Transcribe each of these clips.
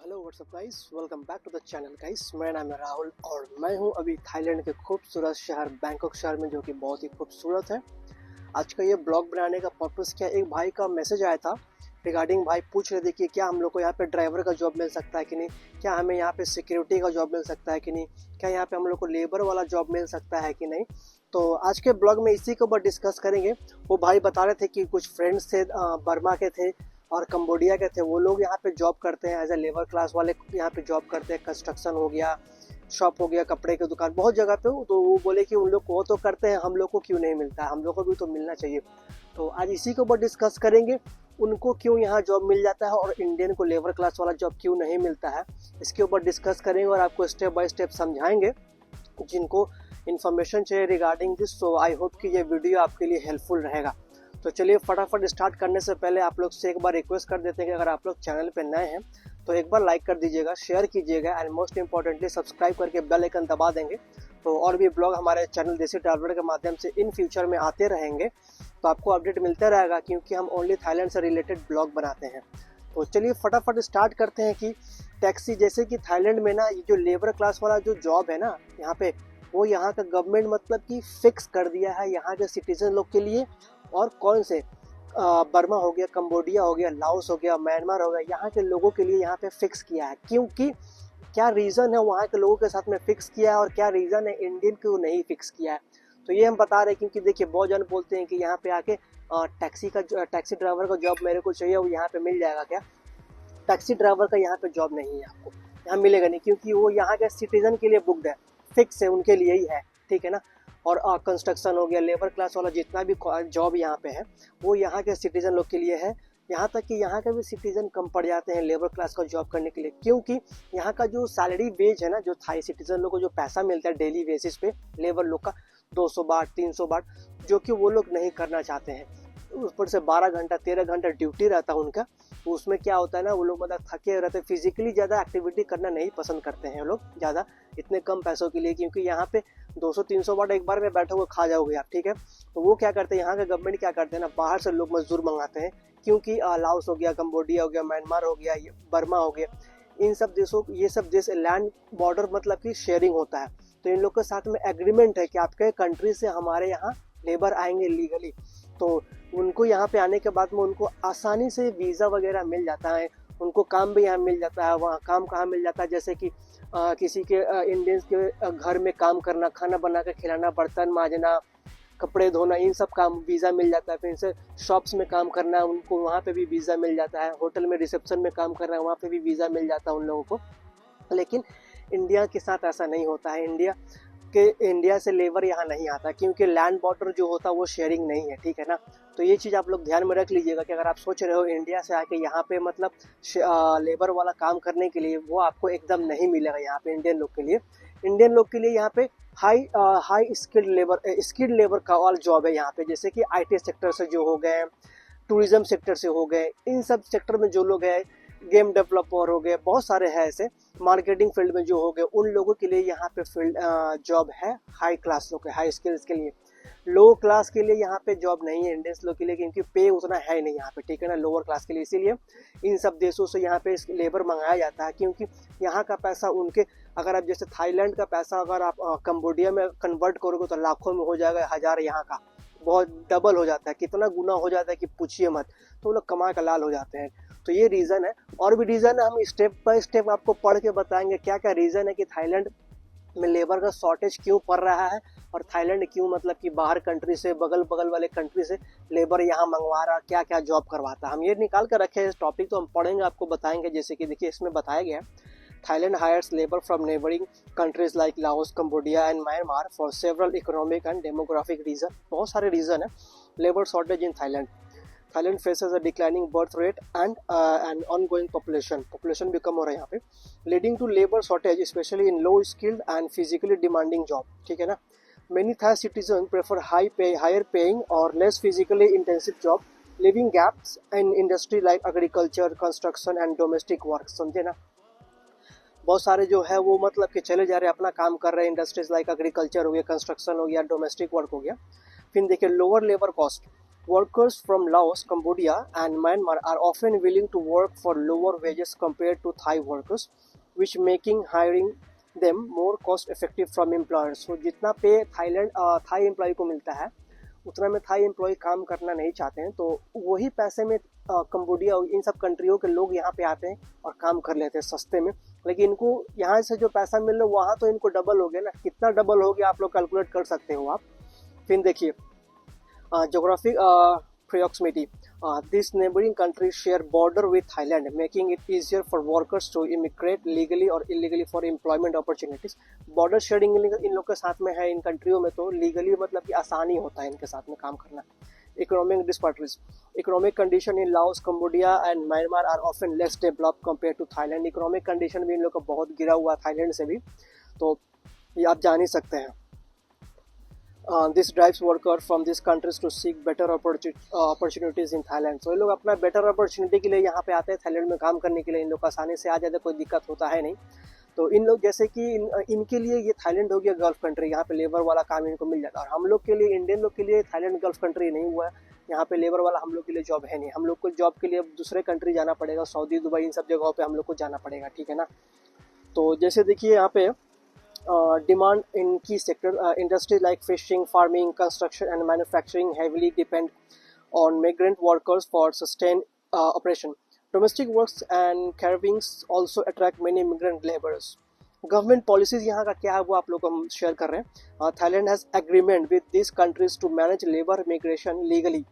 Hello what's up guys, welcome back to the channel guys. मेरा नाम है राहुल और मैं हूं अभी थाईलैंड के खूबसूरत शहर बैंकॉक शहर में, जो कि बहुत ही खूबसूरत है। आज का ये ब्लॉग बनाने का पर्पस क्या, एक भाई का मैसेज आया था रिगार्डिंग, भाई पूछ रहे थे कि क्या हम लोग को यहाँ पे ड्राइवर का जॉब मिल सकता है कि नहीं, क्या हमें यहाँ पे सिक्योरिटी का जॉब मिल सकता है कि नहीं, क्या यहाँ पे हम लोग को लेबर वाला जॉब मिल सकता है कि नहीं। तो आज के ब्लॉग में इसी के ऊपर डिस्कस करेंगे। वो भाई बता रहे थे कि कुछ फ्रेंड्स थे, बर्मा के थे और कंबोडिया के थे, वो लोग यहाँ पे जॉब करते हैं एज ए लेबर क्लास वाले, यहाँ पे जॉब करते हैं। कंस्ट्रक्शन हो गया, शॉप हो गया, कपड़े की दुकान, बहुत जगह पे। तो वो बोले कि उन लोग को तो करते हैं, हम लोग को क्यों नहीं मिलता, हम लोग को भी तो मिलना चाहिए। तो आज इसी के ऊपर डिस्कस करेंगे, उनको क्यों यहाँ जॉब मिल जाता है और इंडियन को लेबर क्लास वाला जॉब क्यों नहीं मिलता है। इसके ऊपर डिस्कस करेंगे और आपको स्टेप बाय स्टेप समझाएंगे जिनको इन्फॉर्मेशन चाहिए regarding this. So I hope कि ये वीडियो आपके लिए हेल्पफुल रहेगा। तो चलिए फटाफट स्टार्ट करने से पहले आप लोग से एक बार रिक्वेस्ट कर देते हैं कि अगर आप लोग चैनल पे नए हैं तो एक बार लाइक कर दीजिएगा, शेयर कीजिएगा एंड मोस्ट इंपॉर्टेंटली सब्सक्राइब करके बेल आइकन दबा देंगे। तो और भी ब्लॉग हमारे चैनल देसी ट्रैवलर के माध्यम से इन फ्यूचर में आते रहेंगे, तो आपको अपडेट मिलता रहेगा, क्योंकि हम ओनली थाईलैंड से रिलेटेड ब्लॉग बनाते हैं। तो चलिए फटाफट स्टार्ट करते हैं कि टैक्सी, जैसे कि थाईलैंड में ना ये जो लेबर क्लास वाला जो जॉब है ना यहाँ पे, वो यहाँ का गवर्नमेंट मतलब कि फिक्स कर दिया है यहाँ के सिटीजन लोग के लिए। और कौन से बर्मा हो गया, कंबोडिया हो गया, लाओस हो गया, म्यांमार हो गया, यहाँ के लोगों के लिए यहाँ पे फिक्स किया है। क्योंकि क्या रीज़न है वहाँ के लोगों के साथ में फिक्स किया है और क्या रीज़न है इंडियन को नहीं फिक्स किया है, तो ये हम बता रहे हैं। क्योंकि देखिए बहुत जन बोलते हैं कि यहाँ पे आके टैक्सी ड्राइवर का जॉब मेरे को चाहिए, वो यहाँ पे मिल जाएगा क्या। टैक्सी ड्राइवर का यहाँ पे जॉब नहीं है, आपको यहाँ मिलेगा नहीं, क्योंकि वो यहाँ के सिटीजन के लिए बुकड है, फिक्स है, उनके लिए ही है, ठीक है ना। और कंस्ट्रक्शन हो गया, लेबर क्लास वाला जितना भी जॉब यहाँ पे है वो यहाँ के सिटीजन लोग के लिए है। यहाँ तक कि यहाँ के भी सिटीजन कम पड़ जाते हैं लेबर क्लास का जॉब करने के लिए, क्योंकि यहाँ का जो सैलरी वेज है ना, जो थाई सिटीजन लोग को जो पैसा मिलता है डेली बेसिस पे लेबर लोग का 200 बाट 300 बाट, जो कि वो लोग नहीं करना चाहते हैं। ऊपर से 12 घंटा 13 घंटा ड्यूटी रहता है उनका, तो उसमें क्या होता है ना, वो लोग मतलब थके रहते हैं, फिजिकली ज़्यादा एक्टिविटी करना नहीं पसंद करते हैं लोग ज़्यादा इतने कम पैसों के लिए। क्योंकि यहाँ पे 200-300 वाट एक बार में बैठोगे खा जाओगे आप, ठीक है। तो वो क्या करते हैं, यहाँ का गवर्नमेंट क्या करते हैं ना, बाहर से लोग मजदूर मंगाते हैं। क्योंकि लाओस हो गया, कंबोडिया हो गया, म्यांमार हो गया, बर्मा हो गया, इन सब देशों, ये सब देश लैंड बॉर्डर मतलब कि शेयरिंग होता है। तो इन लोग के साथ में एग्रीमेंट है कि आपके कंट्री से हमारे यहाँ लेबर आएंगे लीगली, तो उनको यहाँ पे आने के बाद में उनको आसानी से वीज़ा वगैरह मिल जाता है, उनको काम भी यहाँ मिल जाता है। वहाँ काम कहाँ मिल जाता है, जैसे कि किसी के इंडियंस के घर में काम करना, खाना बना के खिलाना, बर्तन मांजना, कपड़े धोना, इन सब काम वीज़ा मिल जाता है। फिर इनसे शॉप्स में काम करना है उनको, वहाँ पे भी वीज़ा मिल जाता है। होटल में रिसेप्शन में काम करना है, वहाँ पे भी वीज़ा मिल जाता है उन लोगों को। लेकिन इंडिया के साथ ऐसा नहीं होता है। इंडिया से लेबर यहाँ नहीं आता, क्योंकि लैंड बॉर्डर जो होता है वो शेयरिंग नहीं है, ठीक है ना। तो ये चीज़ आप लोग ध्यान में रख लीजिएगा कि अगर आप सोच रहे हो इंडिया से आके यहाँ पे मतलब लेबर वाला काम करने के लिए, वो आपको एकदम नहीं मिलेगा यहाँ पे इंडियन लोग के लिए। इंडियन लोग के लिए यहाँ पे हाई स्किल्ड लेबर का वाला जॉब है यहाँ पे, जैसे कि IT सेक्टर से जो हो गए, टूरिज्म सेक्टर से हो गए, इन सब सेक्टर में जो लोग हैं, गेम डेवलपर हो गए, बहुत सारे हैं ऐसे, मार्केटिंग फील्ड में जो हो गए, उन लोगों के लिए यहाँ पे फील्ड जॉब है हाई क्लास लोग के, हाई स्किल्स के लिए। लो क्लास के लिए यहाँ पे जॉब नहीं है इंडियंस लोग के लिए, क्योंकि पे उतना है नहीं यहाँ पे, ठीक है ना, लोअर क्लास के लिए। इसीलिए इन सब देशों से यहाँ पे लेबर मंगाया जाता है, क्योंकि यहाँ का पैसा उनके, अगर आप जैसे थाईलैंड का पैसा अगर आप कंबोडिया में कन्वर्ट करोगे तो लाखों में हो जाएगा, हज़ार यहाँ का बहुत डबल हो जाता है, कितना गुना हो जाता है कि पूछिए मत। तो वो लोग कमा का लाल हो जाते हैं। तो ये रीज़न है, और भी रीज़न है, हम स्टेप बाय स्टेप आपको पढ़ के बताएंगे क्या क्या रीज़न है कि थाईलैंड में लेबर का शॉर्टेज क्यों पड़ रहा है, और थाईलैंड क्यों मतलब कि बाहर कंट्री से, बगल बगल वाले कंट्री से लेबर यहाँ मंगवा रहा, क्या क्या जॉब करवाता है। हम ये निकाल कर रखे हैं इस टॉपिक, तो हम पढ़ेंगे, आपको बताएंगे। जैसे कि देखिए इसमें बताया गया है, Thailand hires labor from neighboring countries like Laos, Cambodia and Myanmar for several economic and demographic reasons. बहुत सारे रीज़न है labour shortage in Thailand. Thailand faces a declining birth rate and and ongoing population भी कम हो रहा है यहाँ पे, leading to labour shortage specially in low skilled and physically demanding job, ठीक है ना। Many Thai citizens prefer higher paying or less physically intensive job, leaving gaps in industry like agriculture, construction and domestic work, समझे ना। बहुत सारे जो है वो मतलब कि चले जा रहे हैं, अपना काम कर रहे हैं, इंडस्ट्रीज लाइक एग्रीकल्चर हो गया, कंस्ट्रक्शन हो गया, डोमेस्टिक वर्क हो गया। फिर देखिए lower labour cost, Workers from Laos, Cambodia, and Myanmar are often willing to work for lower wages compared to Thai workers, which making hiring them more cost effective from employers. So जितना पे Thai employ को मिलता है उतना में Thai employ काम करना नहीं चाहते हैं, तो वही पैसे में कंबोडिया इन सब कंट्रियों के लोग यहाँ पे आते हैं और काम कर लेते हैं सस्ते में। लेकिन इनको यहाँ से जो पैसा मिल रहा है वहाँ तो इनको डबल हो गया ना, कितना डबल हो गया आप लोग कैलकुलेट कर सकते हो आप। फिर देखिए geographic proximity. These neighboring countries share border with Thailand, making it easier for workers to immigrate legally or illegally for employment opportunities. Border sharing इन लोग के साथ में है इन कंट्रियों में, तो लीगली मतलब कि आसानी होता है इनके साथ में काम करना। Economic disparities. Economic condition in Laos, Cambodia and Myanmar are often less developed compared to Thailand. Economic condition भी इन लोग का बहुत गिरा हुआ थाईलैंड से भी, तो ये आप जान ही सकते हैं। This drives workers from these countries to seek better opportunities in Thailand. So ये लोग अपना better opportunity के लिए यहाँ पे आते हैं थाईलैंड में काम करने के लिए। इन लोग आसानी से आ जाते, कोई दिक्कत होता है नहीं। तो इन लोग जैसे कि इनके लिए ये थाईलैंड हो गया गल्फ कंट्री, यहाँ पे लेबर वाला काम इनको मिल जाता है। और हम लोग के लिए, इंडियन लोग के लिए थाईलैंड गल्फ कंट्री नहीं हुआ है, यहाँ पे लेबर वाला हम लोग के लिए जॉब है नहीं। हम लोग को जॉब के लिए दूसरे कंट्री जाना पड़ेगा, सऊदी, दुबई, इन सब जगहों पे हम लोग को जाना पड़ेगा, ठीक है ना। तो जैसे देखिए यहाँ पे demand in key sector industries like fishing, farming, construction and manufacturing heavily depend on migrant workers for sustained operation. Domestic works and caravans also attract many migrant laborers. Government policies यहाँ का क्या है वो आप लोग को हम शेयर कर रहे हैं। Thailand has agreement with these countries to manage labor migration legally.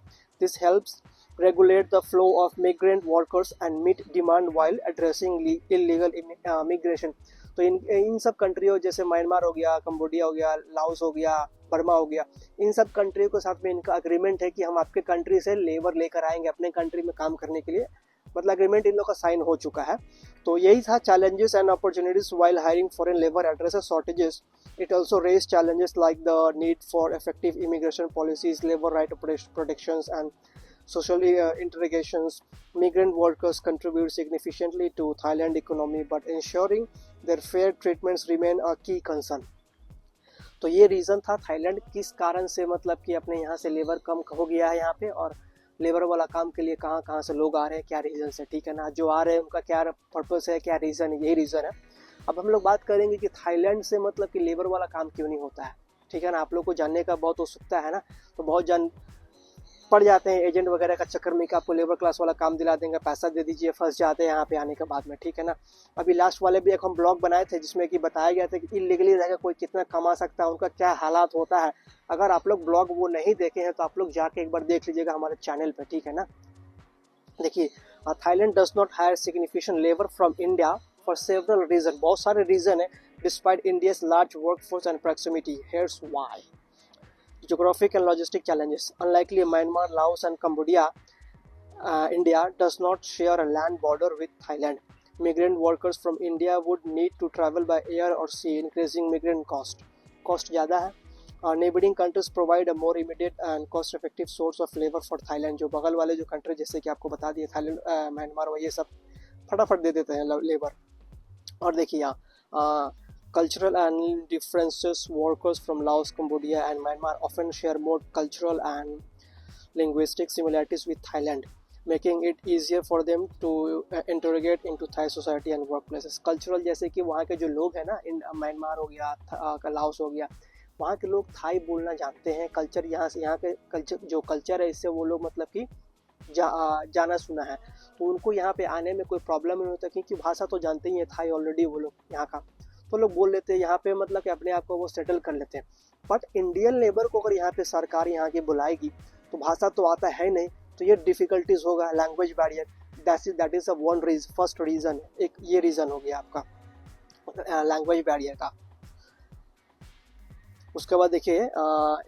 This helps regulate the flow of migrant workers and meet demand while addressing illegal migration. तो इन सब कंट्रियों जैसे म्यांमार हो गया, कंबोडिया हो गया, लाओस हो गया, बर्मा हो गया, इन सब कंट्रियों के साथ में इनका अग्रीमेंट है कि हम आपके कंट्री से लेबर लेकर आएंगे अपने कंट्री में काम करने के लिए, मतलब अग्रीमेंट इन लोग का साइन हो चुका है। तो यही था challenges and opportunities while hiring foreign labour addresses shortages. It also raise challenges like the need for effective immigration policies, labour right protections and social interrogations. Migrant workers contribute significantly to Thailand economy, but ensuring their fair treatments remain a key concern. तो ये reason था Thailand किस कारण से मतलब कि अपने यहाँ से लेबर कम हो गया है यहाँ पे, और लेबर वाला काम के लिए कहाँ कहाँ से लोग आ रहे हैं, क्या रीज़न से, ठीक है ना। जो आ रहे हैं उनका क्या पर्पस है, क्या रीज़न है, यही रीज़न है। अब हम लोग बात करेंगे कि थाईलैंड से मतलब कि लेबर वाला काम क्यों नहीं होता है, ठीक है ना। आप लोग को जानने का बहुत उत्सुकता है ना, तो बहुत जान पड़ जाते हैं एजेंट वगैरह का चक्कर में कि आपको लेबर क्लास वाला काम दिला देंगे, पैसा दे दीजिए, फंस जाते हैं यहाँ पे आने के बाद में, ठीक है ना। अभी लास्ट वाले भी एक हम ब्लॉग बनाए थे जिसमें कि बताया गया था कि इलीगली रहकर कोई कितना कमा सकता है, उनका क्या हालात होता है। अगर आप लोग ब्लॉग वो नहीं देखे हैं तो आप लोग जाके एक बार देख लीजिएगा हमारे चैनल पर, ठीक है ना। देखिए Thailand does not hire significant labour from India for several reason, बहुत सारे रीजन है, despite India's large workforce and proximity. Here's why. Geographic and logistic challenges. Unlike Myanmar, Laos and Cambodia, India does not share a land border with Thailand. Migrant workers from India would need to travel by air or sea, increasing migrant cost. Cost ज़्यादा है। Neighboring countries provide a more immediate and cost-effective source of labor for Thailand. जो बगल वाले जो country जैसे कि आपको बता दिए थाईलैंड, म्यांमार, वो ये सब फटाफट दे देते हैं लेबर। और देखिए यहाँ cultural and differences. Workers from Laos, Cambodia and Myanmar often share more cultural and linguistic similarities with Thailand, making it easier for them to integrate into Thai society and workplaces. Cultural जैसे कि वहाँ के जो लोग हैं ना, Myanmar हो गया, लाओस हो गया, वहाँ के लोग थाई बोलना जानते हैं। कल्चर यहाँ से, यहाँ के कल्चर है इससे वो लोग मतलब कि जाना सुना है, तो उनको यहाँ पे आने में कोई प्रॉब्लम नहीं होता क्योंकि भाषा तो जानते ही है थाई ऑलरेडी वो लोग यहाँ का, तो लोग बोल लेते हैं यहाँ पे, मतलब कि अपने आप को वो सेटल कर लेते हैं। बट इंडियन लेबर को अगर यहाँ पे सरकार यहाँ की बुलाएगी तो भाषा तो आता है नहीं, तो ये डिफ़िकल्टीज होगा, language barrier. That is one first reason, एक ये रीज़न हो गया आपका लैंग्वेज बैरियर का। उसके बाद देखिए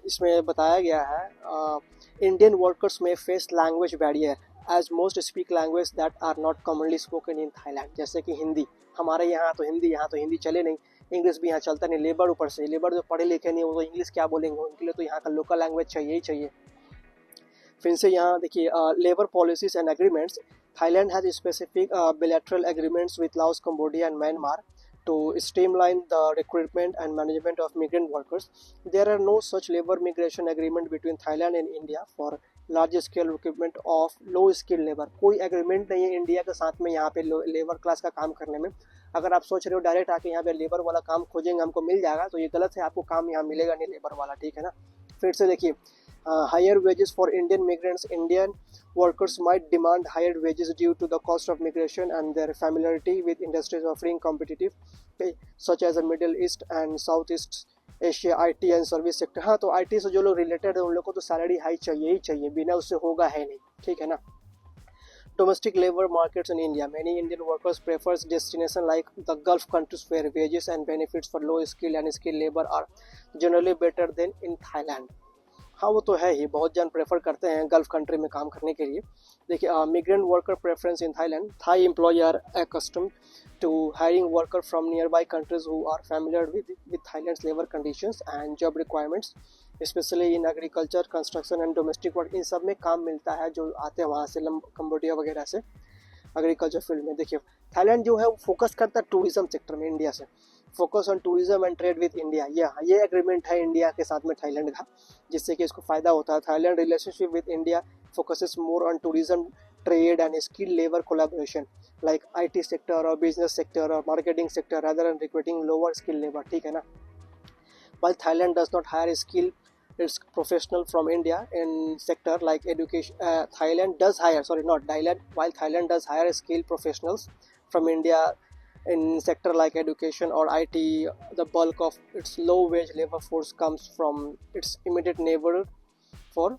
इसमें बताया गया है Indian workers may face language barrier as most speak language that are not commonly spoken in Thailand. जैसे कि हिंदी, हमारे यहाँ तो हिंदी चले नहीं, इंग्लिश भी यहाँ चलता नहीं। लेबर ऊपर से, लेबर जो पढ़े लिखे नहीं वो तो इंग्लिश क्या बोलेंगे, उनके लिए तो यहाँ का लोकल लैंग्वेज चाहिए ही चाहिए। फिर से यहाँ देखिए labour policies and agreements. Thailand has specific bilateral agreements with Laos, Cambodia and Myanmar to streamline the recruitment and management of migrant workers. There are no such labor migration agreement between Thailand and India for large scale recruitment of low skill labour. कोई agreement नहीं है India के साथ में यहाँ पे labour class का काम करने में। अगर आप सोच रहे हो डायरेक्ट आके यहाँ पे लेबर वाला काम खोजेंगे हमको मिल जाएगा, तो ये गलत है, आपको काम यहाँ मिलेगा नहीं लेबर वाला, ठीक है ना। फिर से देखिए, higher wages for Indian migrants. Indian workers might demand higher wages due to the cost of migration and their familiarity with industries offering competitive pay such as the Middle East and Southeast Asia IT and service sector। हाँ, तो IT से जो लोग related है उन लोग को तो सैलरी हाई चाहिए ही चाहिए, बिना उससे होगा है नहीं, ठीक है ना। Domestic labor markets in India. Many Indian workers prefers destination like the Gulf countries where wages and benefits for low skill and skilled labor are generally better than in Thailand। हाँ, वो तो है ही, बहुत जन प्रेफर करते हैं gulf country में काम करने के लिए। देखिए, migrant worker preference in Thailand. Thai employ are accustomed to hiring worker from nearby countries who are familiar with Thailand's labor conditions and job requirements, especially in agriculture, construction and domestic work। इन सब में काम मिलता है जो आते हैं वहाँ से, कंबोडिया वगैरह से, एग्रीकल्चर फील्ड में। देखिए, थाईलैंड जो है वो फोकस करता है टूरिज्म सेक्टर में इंडिया से। Focus on tourism and trade with India, ये एग्रीमेंट है इंडिया के साथ में थाईलैंड का, जिससे कि इसको फायदा होता है। Thailand relationship with India focuses more on tourism, trade and skill labour collaboration like IT sector और बिजनेस सेक्टर और marketing sector rather than recruiting lower skill labour, ठीक है ना। While Thailand does not hire skill its professional from India in sector like education, Thailand does hire, sorry not Thailand, while Thailand does hire skilled professionals from India in sector like education or IT, the bulk of its low wage labor force comes from its immediate neighbor for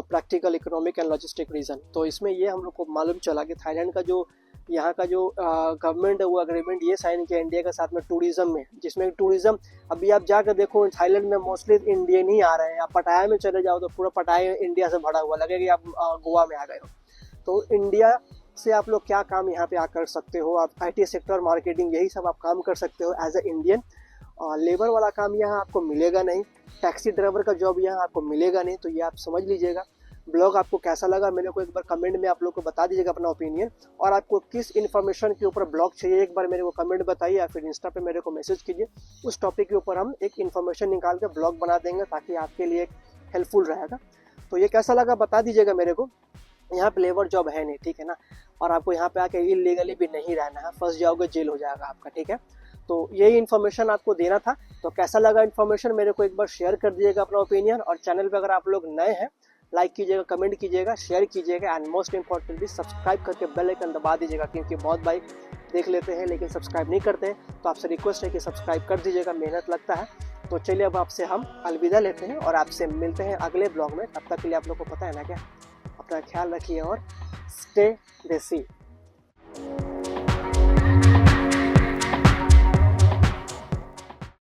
practical economic and logistic reason। तो इसमें ये हम लोग को मालूम चला कि Thailand का जो यहाँ का जो गवर्नमेंट है वो एग्रीमेंट ये साइन किया इंडिया के साथ में टूरिज्म में, जिसमें टूरिज्म अभी आप जाकर देखो थाईलैंड में मोस्टली इंडियन ही आ रहे हैं। आप पटाया में चले जाओ तो पूरा पटाया इंडिया से भरा हुआ लगेगा कि आप गोवा में आ गए हो। तो इंडिया से आप लोग क्या काम यहाँ पे आ कर सकते हो, आप IT सेक्टर, मार्केटिंग, यही सब आप काम कर सकते हो एज ए इंडियन। लेबर वाला काम यहाँ आपको मिलेगा नहीं, टैक्सी ड्राइवर का जॉब यहाँ आपको मिलेगा नहीं, तो ये आप समझ लीजिएगा। ब्लॉग आपको कैसा लगा मेरे को एक बार कमेंट में आप लोग को बता दीजिएगा अपना ओपिनियन, और आपको किस इन्फॉर्मेशन के ऊपर ब्लॉग चाहिए एक बार मेरे को कमेंट बताइए, या फिर इंस्टा पे मेरे को मैसेज कीजिए। उस टॉपिक के ऊपर हम एक इन्फॉर्मेशन निकाल के ब्लॉग बना देंगे ताकि आपके लिए एक हेल्पफुल रहेगा। तो ये कैसा लगा बता दीजिएगा मेरे को। यहाँ पे लेबर जॉब है नहीं, ठीक है ना, और आपको यहाँ पे आके इलीगली भी नहीं रहना है, फंस जाओगे, जेल हो जाएगा आपका, ठीक है। तो यही इन्फॉर्मेशन आपको देना था। तो कैसा लगा इन्फॉर्मेशन मेरे को एक बार शेयर कर दीजिएगा अपना ओपिनियन, और चैनल पे अगर आप लोग नए हैं लाइक कीजिएगा, कमेंट कीजिएगा, शेयर कीजिएगा, एंड मोस्ट इंपॉर्टेंटली सब्सक्राइब करके बेल आइकन दबा दीजिएगा, क्योंकि बहुत भाई देख लेते हैं लेकिन सब्सक्राइब नहीं करते हैं। तो आपसे रिक्वेस्ट है कि सब्सक्राइब कर दीजिएगा, मेहनत लगता है। तो चलिए अब आपसे हम अलविदा लेते हैं और आपसे मिलते हैं अगले ब्लॉग में। तब तक के लिए आप लोग को पता है ना क्या, अपना ख्याल रखिए और स्टे देसी।